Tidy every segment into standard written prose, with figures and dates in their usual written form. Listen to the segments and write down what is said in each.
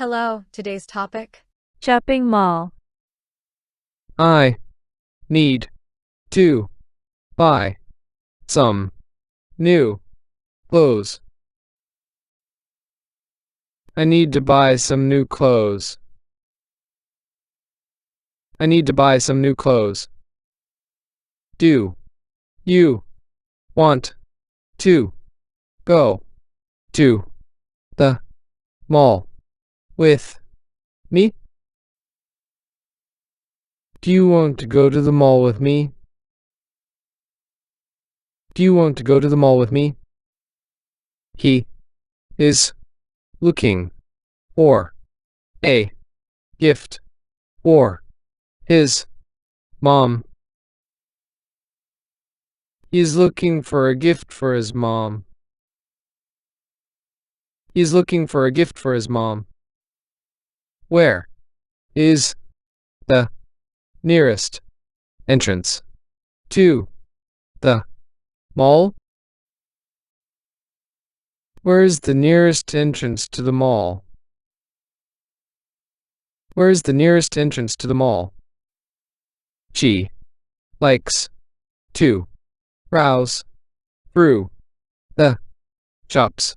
Hello, today's topic. Shopping mall. I need to buy some new clothes. I need to buy some new clothes. I need to buy some new clothes. Do you want to go to the mall with me? Do you want to go to the mall with me? Do you want to go to the mall with me? He is looking for a gift for his mom. He is looking for a gift for his mom. He is looking for a gift for his mom. Where is the nearest entrance to the mall? Where is the nearest entrance to the mall? Where is the nearest entrance to the mall? She likes to browse through the shops.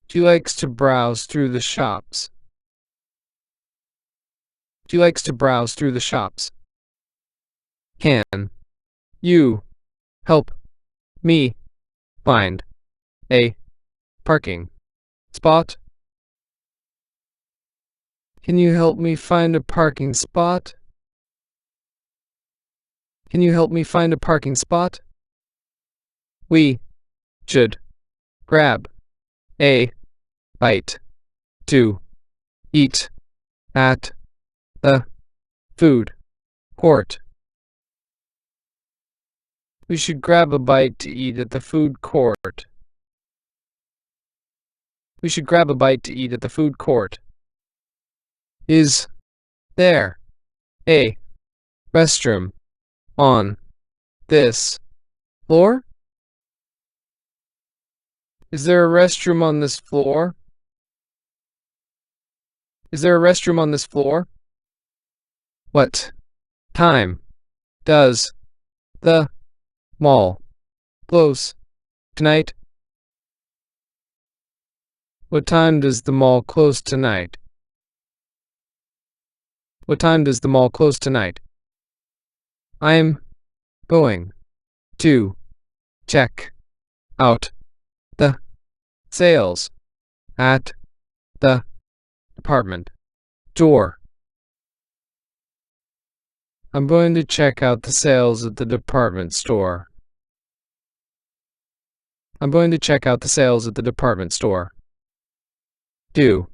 She likes to browse through the shops. She likes to browse through the shops. Can you help me find a parking spot? Can you help me find a parking spot? Can you help me find a parking spot? We should grab a bite to eat at the food court. We should grab a bite to eat at the food court. We should grab a bite to eat at the food court. Is there a restroom on this floor? Is there a restroom on this floor? Is there a restroom on this floor? What time does the mall close tonight? What time does the mall close tonight? What time does the mall close tonight? I'm going to check out the sales at the department store. I'm going to check out the sales at the department store. I'm going to check out the sales at the department store. Do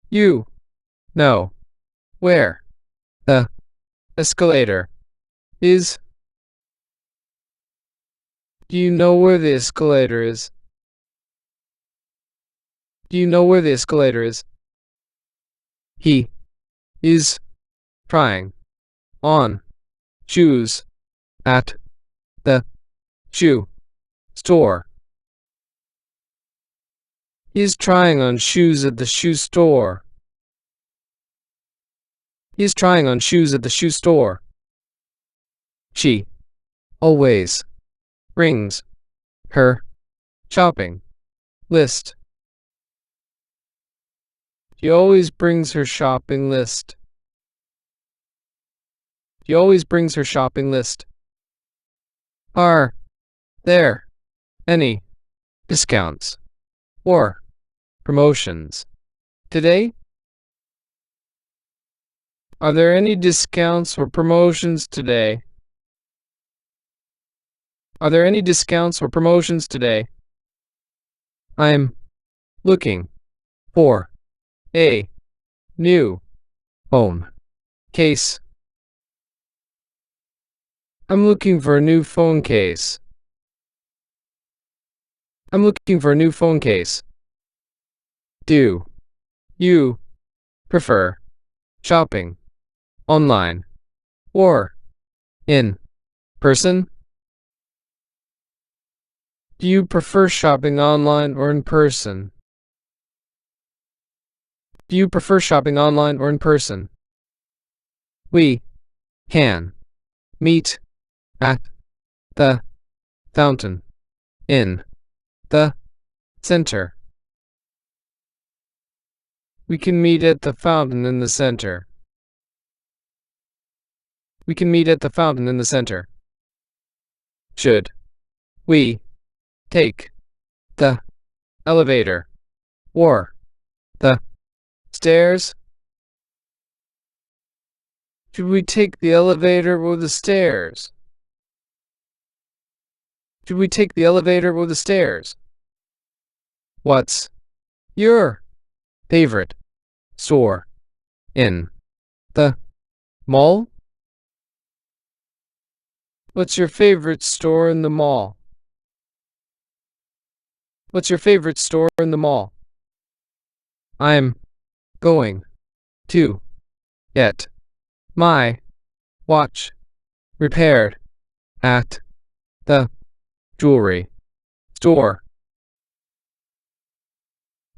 you know where the escalator is? Do you know where the escalator is? Do you know where the escalator is? He is trying on shoes at the shoe store. He is trying on shoes at the shoe store. He is trying on shoes at the shoe store. She always brings her shopping list. She always brings her shopping list. She always brings her shopping list. Are there any discounts or promotions today? Are there any discounts or promotions today? Are there any discounts or promotions today? I'm looking for a new phone case. I'm looking for a new phone case. I'm looking for a new phone case. Do you prefer shopping online or in person? Do you prefer shopping online or in person? Do you prefer shopping online or in person? We can meet at the fountain in the center. We can meet at the fountain in the center. We can meet at the fountain in the center. Should we take the elevator or the stairs? Should we take the elevator or the stairs? Should we take the elevator or the stairs? What's your favorite store in the mall? What's your favorite store in the mall? What's your favorite store in the mall? I'm going to get my watch repaired at the jewelry store.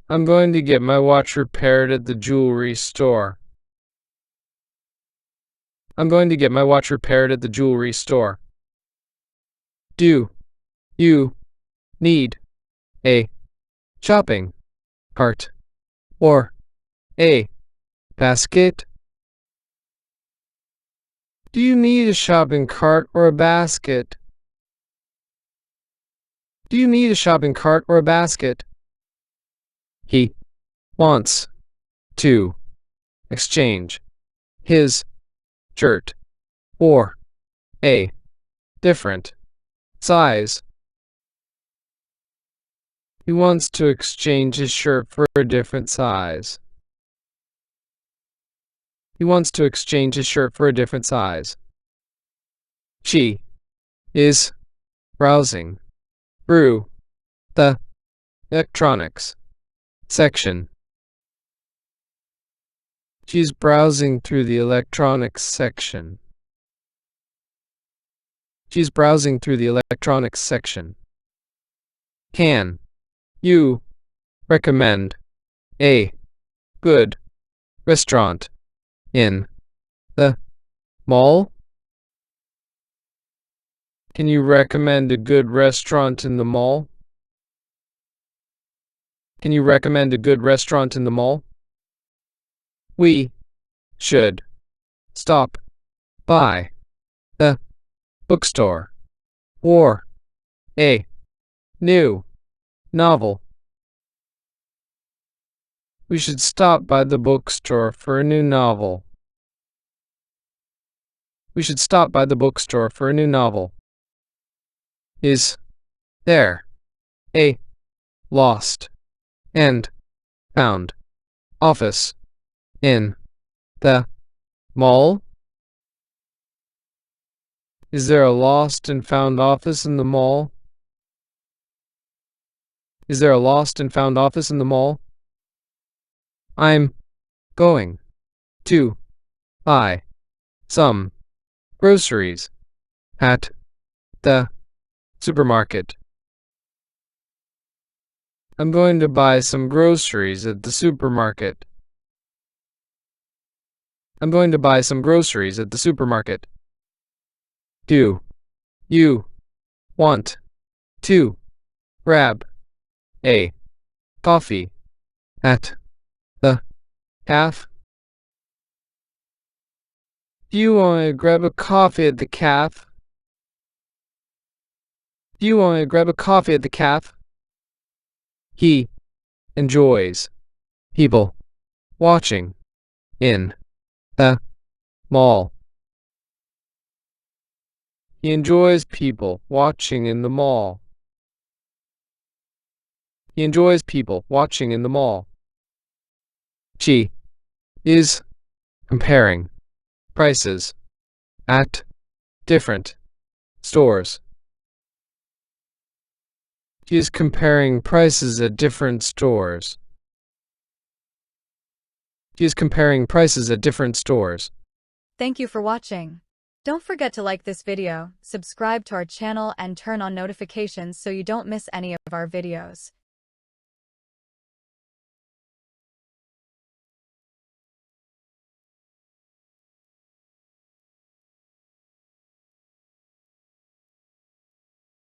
I'm going to get my watch repaired at the jewelry store. I'm going to get my watch repaired at the jewelry store. Do you need a shopping cart or a basket? Do you need a shopping cart or a basket? Do you need a shopping cart or a basket? He wants to exchange his shirt for a different size. He wants to exchange his shirt for a different size. He wants to exchange his shirt for a different size. She is browsing through the electronics section. She's browsing through the electronics section. She's browsing through the electronics section. Can you recommend a good restaurant in the mall? Can you recommend a good restaurant in the mall? Can you recommend a good restaurant in the mall? We should stop by the bookstore for a new novel. We should stop by the bookstore for a new novel. We should stop by the bookstore for a new novel. Is there a lost and found office in the mall? Is there a lost and found office in the mall? Is there a lost and found office in the mall? I'm going to buy some groceries at the supermarket. I'm going to buy some groceries at the supermarket. I'm going to buy some groceries at the supermarket. Do you want to grab a coffee at the cafe? Do you want to grab a coffee at the cafe? Do you want to grab a coffee at the cafe? He enjoys people watching in the mall. He enjoys people watching in the mall. He enjoys people watching in the mall. She is comparing prices at different stores. She is comparing prices at different stores. She is comparing prices at different stores. Thank you for watching. Don't forget to like this video, subscribe to our channel and turn on notifications so you don't miss any of our videos.